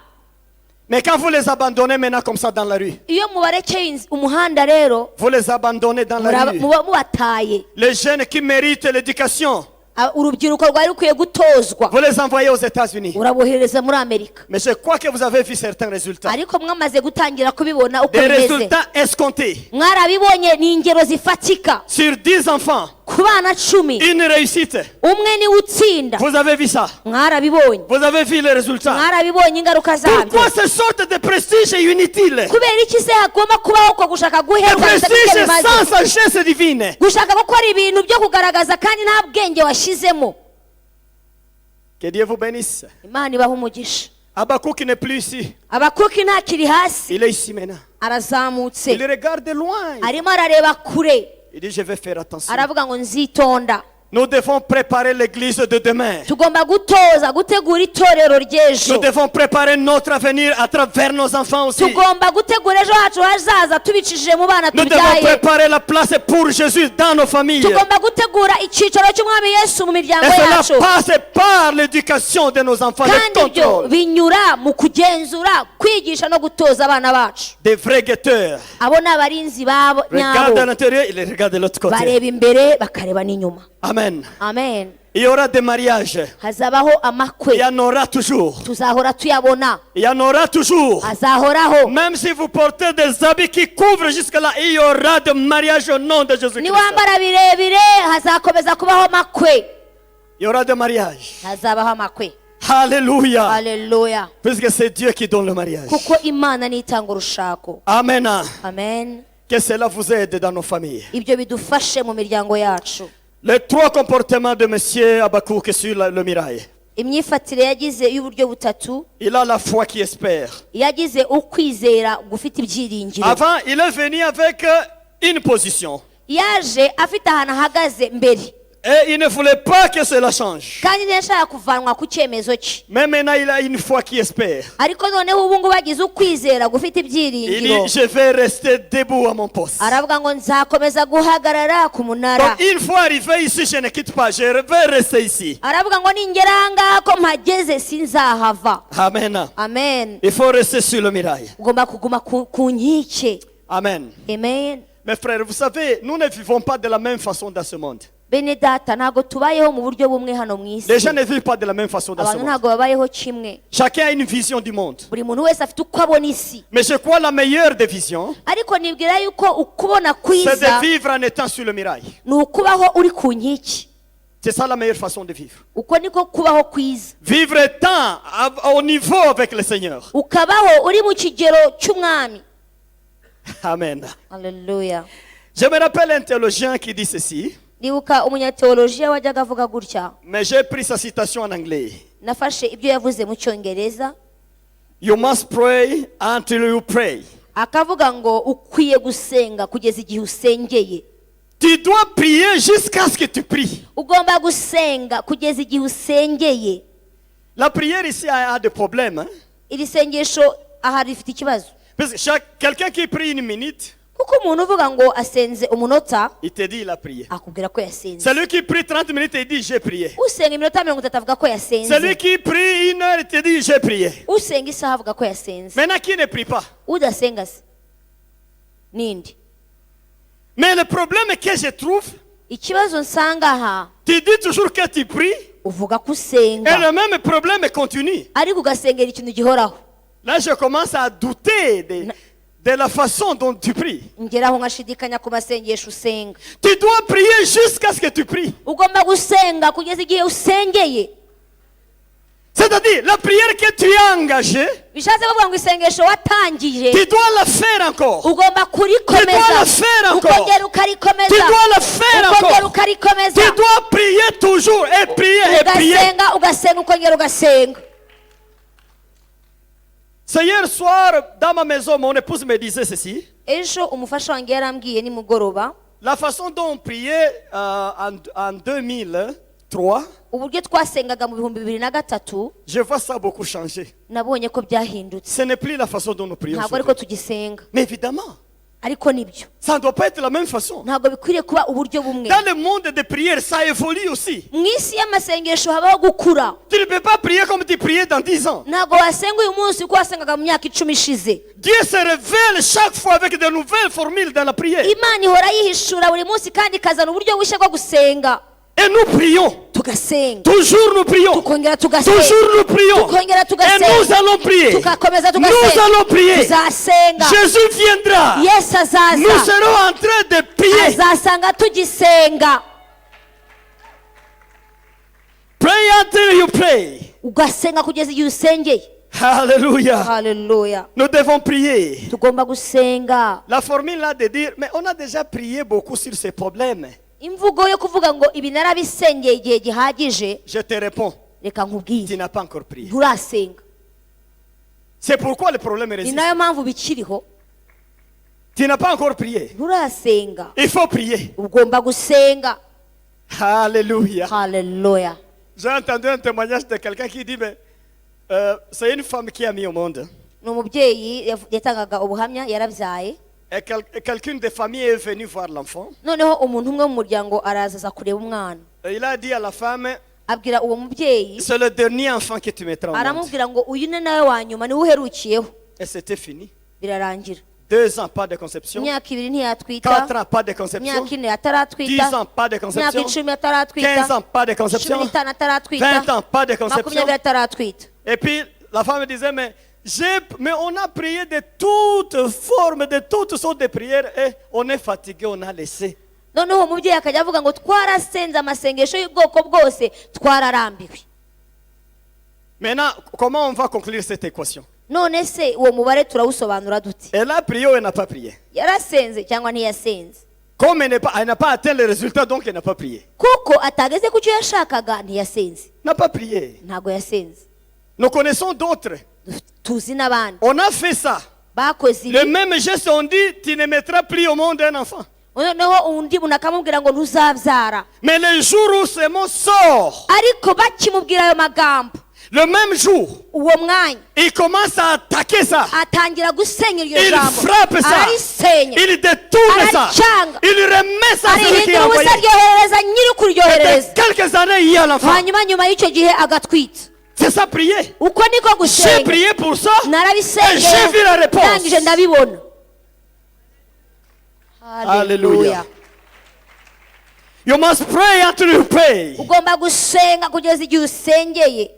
Mais quand vous les abandonnez maintenant comme ça dans la rue, iyo mubarekeye umuhanda rero vous les abandonnez dans la rue. muba mubataye. Les jeunes qui méritent l'éducation, urubyiruko rwari rukwiye gutozwa vous les envoyez aux États-Unis. urabohereza muri amerika. Mais je crois que vous avez vu certains résultats. ariko mwamaze gutangira kubibona uko Des bimeze. résultats escomptés. mwarabibonye ni ingero zifatika. Sur 10 enfants, ku bana 10 une réussite. umwe niwe utsinda. Vous avez vu ça? mwarabibonye Vous avez vu les résultats? mwarabibonye ingaruka zabyo. Pourquoi ce sorte de prestige est inutile? kubera iki se hagomba kubaho ko gushaka Le guhembwa prestige sans sagesse divine. gushaka gukora ibintu byo kugaragaza kandi nta bwenge washyizemo. Que Dieu vous bénisse. imana ibaha umugisha. Habakkuk n'est plus ici. abakuki ntakiri hasi Il est ici maintenant. arazamutse Il regarde de loin. arimo arareba kure Il dit, je vais faire attention. aravuga ngo nzitonda. Nous devons préparer l'église de demain. tugomba gutegura itorero Nous ry'ejo. devons préparer notre avenir à travers nos enfants aussi. tugomba gutegura ejo hacu hazaza tubicishije mu bana Nous devons tubyaye. préparer la place pour Jésus dans nos familles. tugomba gutegura icyicaro cy'umwami yesu mu miryango Et cela yacu. passe par l'éducation de nos enfants, le kandi ibyo contrôle. binyura mu kugenzura kwigisha no gutoza abana bacu. Des vrais guetteurs. abo ni abarinzi babo Regarde à nyabo l'intérieur, il regarde de l'autre côté. bareba imbere bakareba n'inyuma. Amen. amen. Il y aura des mariages. hazabaho Il amakwe y en aura toujours. tuzahora tuyabona. Il y en aura toujours. azahoraho. Même si vous portez des habits qui couvrent jusque-là, il y aura de mariage au nom de Jésus-Christ. niwambara birebire hazakomeza kubaho amakwe. Il y aura des mariages. hazabaho amakwe. Alléluia. haleluya. Puisque c'est Dieu qui donne le mariage. kuko imana niyo itanga urushako. Amen. amen. Que cela vous aide dans nos familles. ibyo bidufashe mu miryango yacu. Les 3 comportements de monsieur Habakkuk sur le mirail. imyifatire yagize y'uburyo butatu. Il a la foi qui espère. yagize ukwizera gufite ibyiringiro. Avant, il est venu avec une position. yaje afite ahantu ahagaze mbere Et il ne voulait pas que cela change. kandi ntiyashaka kuvanwa ku cyemezo cye. Mais maintenant, il a une foi qui espère. ariko noneho ubu ngubu agize ukwizera gufite Il ibyiringiro. dit, je vais rester debout à mon poste. aravuga ngo nzakomeza guhagarara ku munara. Donc, une fois arrivé ici, je ne quitte pas. Je vais rester ici. aravuga ngo ningera ahangaha ko mpageze sinzahava. Amen. amen. Il faut rester sur le mirail. ugomba kuguma ku nkike. Amen. amen. Mes frères, vous savez, nous ne vivons pas de la même façon dans ce monde. bene data ntabwo tubayeho mu buryo bumwe hano mu isi. Les gens ne vivent pas de la même façon dans ce abantu monde. ntabwo babayeho kimwe. Chacun a une vision du monde. buri muntu wese afite uko abona isi. Mais je crois la meilleure des visions, ariko nibwira yuko ukubona c'est kwiza de vivre en étant sur le mirail. ni ukubaho uri ku nkiki. C'est ça la meilleure façon de vivre. uko niko kubaho kwiza. Vivre étant au niveau avec le Seigneur. ukabaho uri mu kigero cy'umwami. Amen. haleluya. Je me rappelle un théologien qui dit ceci, ndibuka umunyateolojiya wajyaga avuga gutya. mais j'ai pris sa citation en anglais. nafashe ibyo yavuze mu cyongereza. You must pray until you pray. akavuga ngo ukwiye gusenga kugeza igihe usengeye. Tu dois prier jusqu'à ce que tu pries. ugomba gusenga kugeza igihe usengeye. La prière ici a des problèmes. Hein? iri sengesho aha rifite ikibazo. Parce que quelqu'un qui prie une minute, kuko umuntu uvuga ngo asenze umunota il te dit il a prié. akubwira ko yasenze. Celui qui prie 30 minutes, il dit j'ai prié. usenga iminota 30 avuga ko yasenze. Celui qui prie 1 heure, il te dit j'ai prié. usenga isaha avuga ko yasenze. Maintenant, qui ne prie pas? udasenga se nindi. Mais le problème que je trouve, ikibazo nsanga aha tu dis toujours que tu pries, uvuga ko et usenga le même problème continue. ariko ugasengera ikintu gihoraho. Là, je commence à douter de la façon dont tu pries. ngeraho nkashidikanya ku masengesho usenga. Tu dois prier jusqu'à ce que tu pries. ugomba gusenga kugeza igihe usengeye. C'est-à-dire, la prière que tu as engagée, bishatse kuvuga ngo isengesho watangije tu dois la faire encore. ugomba Tu dois kurikomeza le faire encore. ukongera Tu ukarikomeza dois le faire ukongera encore. ukarikomeza Tu dois prier toujours et prier et prier. ugasenga ugasenga ukongera ugasenga. C'est hier soir, dans ma maison, mon épouse me disait ceci. Ejo umufasha wanjye yarambwiye nimugoroba La façon dont on priait en 2003, uburyo twasengaga mu 2003 je vois ça beaucoup changer. nabonye ko byahindutse, Ce n'est plus la façon dont nous prions. ntabwo ariko tugisenga, Mais évidemment, ariko nibyo ça ne doit pas être la même façon. ntabwo bikwiriye kuba uburyo bumwe. Dans le monde de prière, ça évolue aussi. Mu isi y'amasengesho habaho gukura. Tu ne peux pas prier comme tu priais dans 10 ans. Ntabwo wasenga uyu munsi uko wasengaga mu myaka 10 ishize. Dieu se révèle chaque fois avec de nouvelles formules dans la prière. Imana ihora yihishura buri munsi kandi ikazana uburyo bushya bwo gusenga. Et nous prions. Tugasenga, Toujours nous prions. tukongera tugasenga, Toujours nous prions. tukongera Et tugasenga, nous allons prier. tugakomeza Nous tugasenga, allons prier. tuzasenga. Jésus viendra. Yesu azaza, Nous serons en train de prier. azasanga tugisenga. Pray until you pray. Ugasenga kugeza igihe usengeye. Alléluia. Haleluya. Nous devons prier. Tugomba gusenga. La formule là de dire, mais on a déjà prié beaucoup sur ces problèmes. Imvugo yo kuvuga ngo ibi narabisengeye igihe gihagije, Je te réponds, reka tu nkubwire n'as pas encore prié. nturasenga. C'est pourquoi le problème Ni résiste. nayo mpamvu bikiriho, Tu n'as pas encore prié. nturasenga. Il faut prier. Ugomba gusenga. Alléluia. Haleluya. J'ai entendu un témoignage de quelqu'un qui dit, mais c'est une femme qui a mis au monde. Ni umubyeyi yatangaga ubuhamya, yarabyaye, Et quelqu'une des familles est venu voir l'enfant. noneho umuntu umwe mu muryango araza kureba umwana, Et il a dit à la femme, abwira uwo mubyeyi, c'est le dernier enfant que tu mettras au monde. aramubwira ngo uyu ni nawe wa nyuma, niwe uherukiyeho. Et c'était fini. Birarangira. 2 ans, pas de conception. Imyaka 2 ntiyatwita, 4 ans, pas de conception. imyaka 4 10 ataratwita, ans, pas de imyaka conception. 10 ataratwita, 15 ans, pas de conception. 15 ataratwita, 20 ans, pas de conception. 20 ataratwita. Et puis, la femme disait, mais on a prié de toutes formes, de toutes sortes de prières, et on est fatigué, on a laissé. Noneho umubyeyi akajya avuga ngo twarasenze amasengesho y'ubwoko bwose twararambiwe. Maintenant, comment on va conclure cette équation? None se uwo mubare turawusobanura dute? Elle a prié ou elle n'a pas prié? Yarasenze cyangwa ntiyasenze? Comme elle n'a pas atteint le résultat, donc elle n'a pas prié. Kuko atageze ku cyo yashakaga ntiyasenze, N'a pas prié. ntago yasenze. Nous connaissons d'autres. Tuzi n'abandi On a fait ça. bakoze Le ibi, même geste, on dit, tu ne mettras plus au monde un enfant. noneho undi muntu akamubwira ngo ntuzabyara, Mais le jour où ce mot sort, ariko bakimubwira ayo magambo, le même jour, uwo mwanya il commence à attaquer ça. atangira gusenya iryo Il jambo, frappe ça. ararisenya, Il détourne ça. aracyanga, Il remet ça à celui qui arihindura a envoyé. ubusa aryoherereza nyiri Et kuryohereza, de quelques années, il y a l'enfant. hanyuma nyuma y'icyo gihe agatwita. C'est ça prier. Uko niko J'ai gusenga. prié pour ça. Et j'ai Narabisengeye, vu la réponse. ndangije ndabibona. Hallelujah. You must pray until you pray. Ugomba gusenga kugeza igihe usengeye.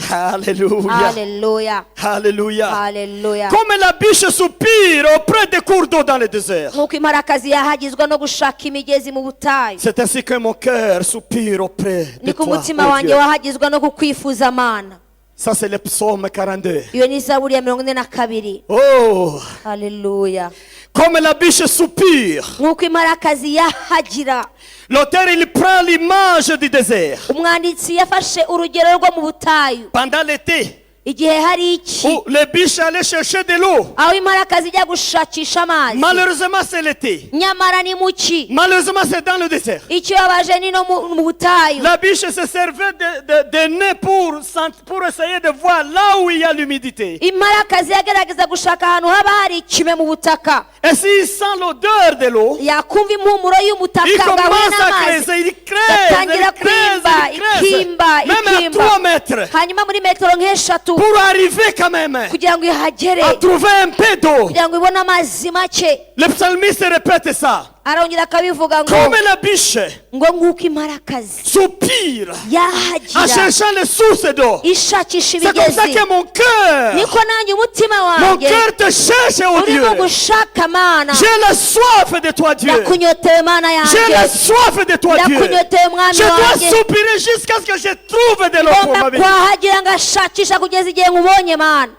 Hallelujah. Haleluya. Hallelujah. Haleluya. Comme la biche soupire auprès des cours d'eau dans le désert. Nk'uko imparakazi yahagizwa no gushaka imigezi mu butayu, C'est ainsi que mon cœur soupire auprès de niko toi, umutima oh wanjye Dieu. wahagizwa no kukwifuza Mana. Ça, c'est le psaume 42. Iyo ni Zaburi ya 42. Oh, Haleluya. comme la biche soupire. Nk'uko imparakazi yahagira, L'auteur, il prend l'image du désert. umwanditsi yafashe urugero rwo mu butayu Pendant l'été, igihe hari iki, où les biches allaient chercher de l'eau. aho imparakazi ijya gushakisha amazi. Malheureusement, c'est l'été. Nyamara ni muki, Malheureusement, c'est dans le désert. ikibabaje ni no mu butayu. La biche se servait de nez pour essayer de voir là où il y a l'humidité. Imparakazi yagerageza gushaka ahantu haba hari ikime mu butaka, Et s'il sent l'odeur de l'eau, yakumva impumuro y'ubutaka il bwahuye commence à n'amazi, creuser, il creuse, gatangira il creuse, il creuse. ikimba Même à 3 mètres. hanyuma muri metero nk'eshatu Pour arriver quand même kugira ngo ihagere, à trouver un peu d'eau. kugira ngo ibone amazi make. Le psalmiste répète ça. arongera akabivuga ngo Comme la biche ngo nk'uko imparakazi soupire en yahagira cherchant les sources d'eau. ishakisha C'est comme ça ibigezi que mon cœur, niko nanjye umutima mon wanjye cœur te cherche, oh Dieu. urimo gushaka mana J'ai la soif de toi, Dieu. ndakunyotewe mana J'ai la yanjye soif de toi, Dieu. ndakunyotewe mwami Je dois wanjye soupirer jusqu'à ce que je trouve de l'eau pour ma ngomba vie. kwahagira ngashakisha kugeza igihe nkubonye mana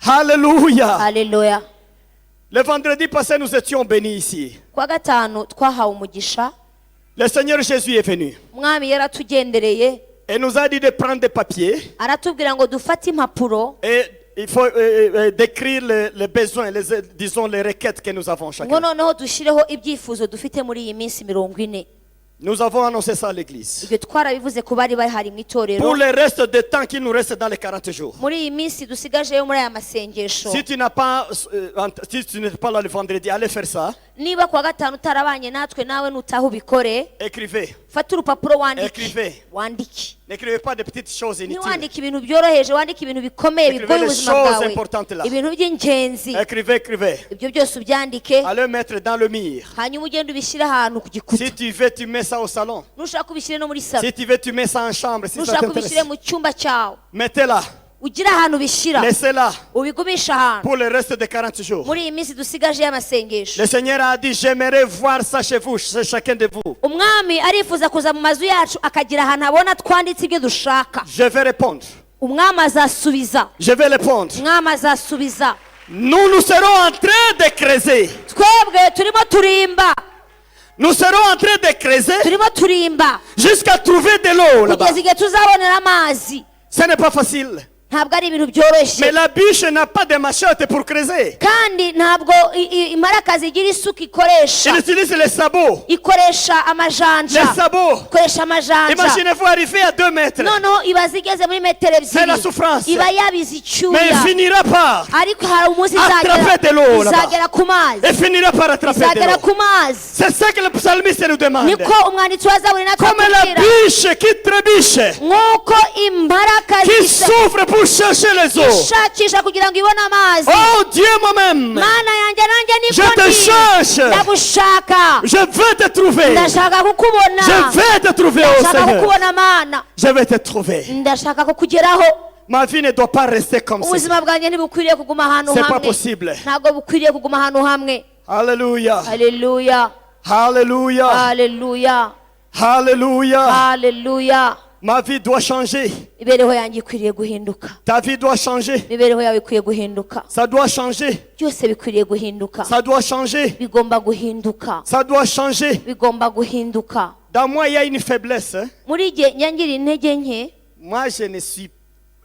Alléluia. haleluya Le vendredi passé, nous étions bénis ici. kwa gatanu twahawe umugisha Le Seigneur Jésus est venu umwami yaratugendereye et nous a dit de prendre des papiers aratubwira ngo dufate impapuro et il faut décrire les besoins, disons les requêtes que nous avons ngo chacun. noneho dushyireho ibyifuzo dufite muri iyi minsi 40. Nous avons annoncé ça à l'église. ibyo twarabivuze ku bari bahari mu itorero Pour le reste de temps qu'il nous reste dans les 40 jours. muri iyi minsi dusigajeyo muri aya masengesho Si tu n'es pas là le vendredi, allez faire ça. niba kuwa gatanu utarabanye natwe nawe nutaha ubikore Écrivez. fata urupapuro Écrivez. wandike N'écrivez pas de petites choses inutiles. ntiwandike ibintu byoroheje wandike ibintu bikomeye Écrivez bigoye les ubuzima choses bwawe importantes là. ibintu by'ingenzi Écrivez, écrivez. ibyo byose ubyandike Allez mettre dans le mur. hanyuma ugende ubishyire ahantu ku gikuta Si tu veux, tu mets ça au salon. nushaka ubishyire no muri salo Si tu veux, tu mets ça en chambre. Si ça nushaka ubishyire t'intéresse. mu cyumba cyawe Mettez-la. ugire ahantu ubishyira Laissez-la ubigumisha ahantu pour le reste de 40 jours. muri iyi minsi dusigaje y'amasengesho Le Seigneur a dit, j'aimerais voir ça chez vous, chez chacun de vous. umwami arifuza kuza mu mazu yacu akagira ahantu abona twanditse ibyo dushaka Je vais répondre. umwami azasubiza Je vais répondre. umwami azasubiza Nous serons en train de creuser. twebwe turimo turimba Nous serons en train de creuser turimo turimba jusqu'à trouver de l'eau là-bas. kugeza igihe tuzabonera amazi Ce n'est pas facile. ntabwo ari ibintu byoroshye Mais la biche n'a pas de machette pour creuser. kandi ntabwo imparakazi igira isuka ikoresha Il utilise les sabots. ikoresha amajanja Les sabots. ikoresha amajanja Imaginez-vous arriver à 2 mètres. noneho iba zigeze muri metero C'est la ebyiri souffrance. iba yabize Mais icyuya il finira par. ariko hari umunsi Attraper de l'eau là-bas. izagera ku mazi Et finira par attraper de izagera l'eau. ku mazi C'est ça que le psalmiste nous demande. niko umwanditsi wa zaburi natwe Comme la atubwira biche qui trébiche, nk'uko imparakazi qui souffre pour chercher les eaux. ishakisha kugira ngo ibone amazi Oh Dieu moi-même, mana yanjye nanjye je niko te ndi cherche. ndagushaka Je veux te trouver. ndashaka kukubona Je vais te trouver, oh ndashaka Seigneur. kukubona mana Je vais te trouver. ndashaka kukugeraho Ma vie ne doit pas rester comme ça. ubuzima bwanjye ntibukwiriye kuguma ahantu C'est pas hamwe possible. ntabwo bukwiriye kuguma ahantu hamwe Alléluia. haleluya Alléluia. haleluya Alléluia. haleluya Ma vie doit changer. imibereho yanjye ikwiriye guhinduka Ta vie doit changer. imibereho yawe ikwiye guhinduka Ça doit changer. byose bikwiriye guhinduka Ça doit changer. bigomba guhinduka Ça doit changer. bigomba guhinduka Dans moi, il y a une faiblesse. Hein. muri igihe nyangira intege nke Moi,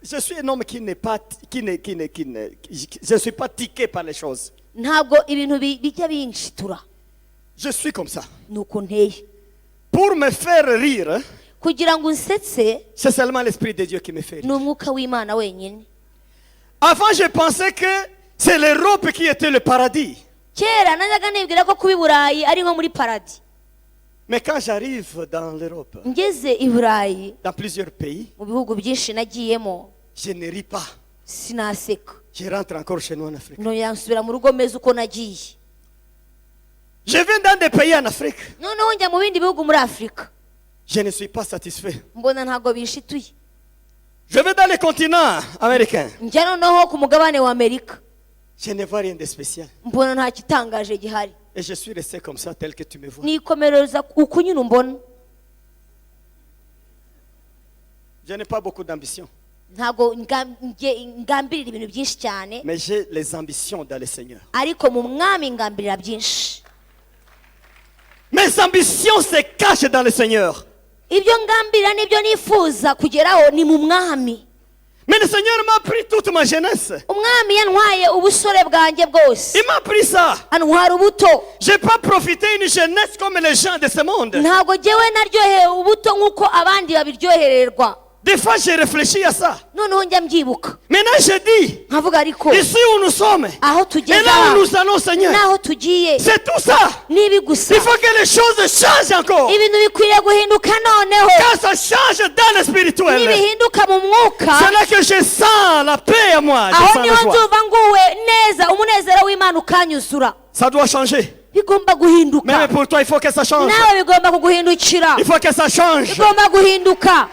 je suis un homme qui n'est pas, je ne suis pas tiqué par les choses. ntabwo ibintu bijya binshitura Je suis comme ça. ni uko nteye Pour me faire rire, hein, kugira ngo unsetse c'est seulement l'Esprit de Dieu qui me fait ni rire. umwuka w'imana wenyine Avant, je pensais que c'est l'Europe qui était le paradis. kera najyaga nibwira ko kuba i burayi ari nko muri paradi Mais quand j'arrive dans l'Europe, ngeze i burayi dans plusieurs pays, mu bihugu byinshi nagiyemo je ne ris pas. sinaseka Je rentre encore chez nous en Afrique. nongera nsubira mu rugo meze uko nagiye Je viens dans des pays en Afrique. noneho njya mu bindi bihugu muri afurika Je ne suis pas satisfait. mbona ntabwo bishituye Je vais dans les continents américains. njya noneho ku mugabane wa amerika Je ne vois rien de spécial. mbona nta kitangaje gihari Et je suis resté comme ça, tel que tu me vois. nikomereza uko nyine umbona Je n'ai pas beaucoup d'ambition. ntabwo ngambirira ibintu byinshi cyane Mais j'ai les ambitions dans le Seigneur. ariko mu mwami ngambirira byinshi Mes ambitions se cachent dans le Seigneur. ibyo ngambirira n'ibyo nifuza kugeraho ni mu mwami Mais le Seigneur m'a pris toute ma jeunesse. umwami yantwaye ubusore bwanjye bwose Il m'a pris ça. antwara ubuto Je n'ai pas profité une jeunesse comme les gens de ce monde. ntabwo jyewe naryohewe ubuto nk'uko abandi babiryohererwa Des fois, j'ai réfléchi à ça. noneho njya mbyibuka Maintenant, je dis, nkavuga ariko ici où nous sommes, aho et tugeze là aha où nous allons, Seigneur, n'aho tugiye c'est tout ça. n'ibi gusa Il faut que les choses changent encore. ibintu bikwiriye guhinduka noneho Quand ça change dans le spirituel, nibihinduka mu mwuka c'est là que je sens la paix à moi. Je aho sens niho la joie. nzumva nguwe neza neza umunezero w'Imana ukanyuzura. Ça doit changer. Bigomba guhinduka. Même pour toi, il faut que ça change. Nawe bigomba kuguhindukira. Il faut que ça change. Bigomba guhinduka.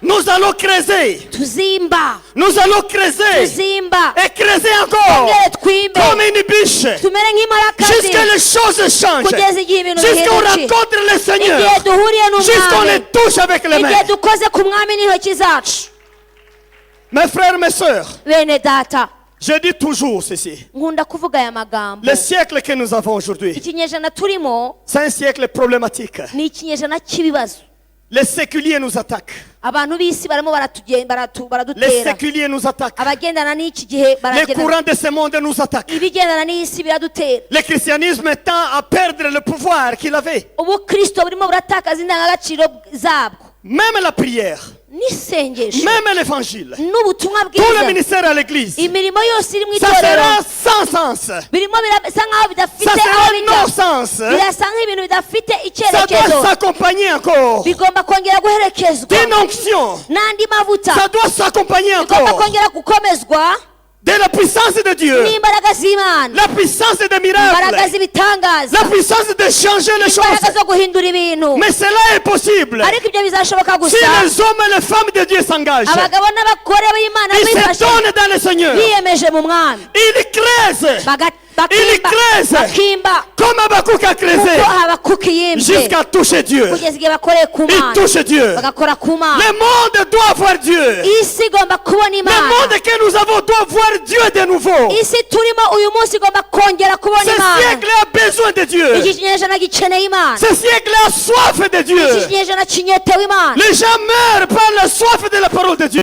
Nous allons creuser. Tuzimba. Nous allons creuser. Tuzimba. Et creuser encore. Twongere twimbe. Comme une biche. Tumere nk'imparakazi. Jusqu'à les choses changent. Kugeza igihe ibintu Jusqu'on bihinduke. rencontre le Seigneur. Igihe duhuriye Jusqu'on n'umwami. les touche avec les mains. Igihe dukoze ku mwami n'intoki zacu. Mes frères, mes sœurs, Bene data. je dis toujours ceci. Nkunda kuvuga aya magambo. Le siècle que nous avons aujourd'hui, Ikinyejana turimo c'est un siècle problématique. ni ikinyejana cy'ibibazo. Les séculiers nous attaquent. Abantu b'isi barimo Les baradutera. séculiers nous attaquent. Abagendana n'iki gihe Les baragenda. courants de ce monde nous attaquent. Ibigendana n'isi biradutera. Le christianisme tend à perdre le pouvoir qu'il avait. Ubukristo burimo buratakaza indangagaciro zabwo. Même la prière, N'isengesho. même l'évangile, N'ubutumwa tout le bwiza. ministère à l'église, Imirimo yose iri mu ça itorero. sera sans sens. Birimo birasa nk'aho bidafite Ça aho sera bijya. non sens. Birasa nk'ibintu bidafite Ça doit icyerekezo. s'accompagner encore Bigomba kongera guherekezwa d'une onction. n'andi mavuta. Ça doit s'accompagner Bigomba encore kongera gukomezwa de la puissance de Dieu, n'imbaraga z'Imana. la puissance des Imbaraga miracles, z'ibitangaza. la puissance de changer les Imbaraga choses. zo guhindura ibintu. Mais cela est possible Ariko ibyo bizashoboka si gusa les hommes et les femmes de Dieu s'engagent. abagabo n'abakore b'Imana Ils se bifashe donnent dans le Seigneur. biyemeje mu mwami. Ils creusent Bakimba creuze. bakimba comme Habakkuk a creusé kuko Habakuki yimbye jusqu'à toucher Dieu. kugeza igihe bakoreye ku Ils Mana touchent Dieu. bagakora ku Mana. Le monde doit voir Dieu. Isi igomba kubona Le Imana. monde que nous avons doit voir Dieu de nouveau. Isi turimo uyu munsi igomba kongera kubona Ce Imana. siècle a besoin de Dieu. Iki kinyejana gikeneye Imana. Ce siècle a soif de Iki Dieu. kinyejana kinyotewe Imana. Les gens meurent par la soif de la parole de Dieu.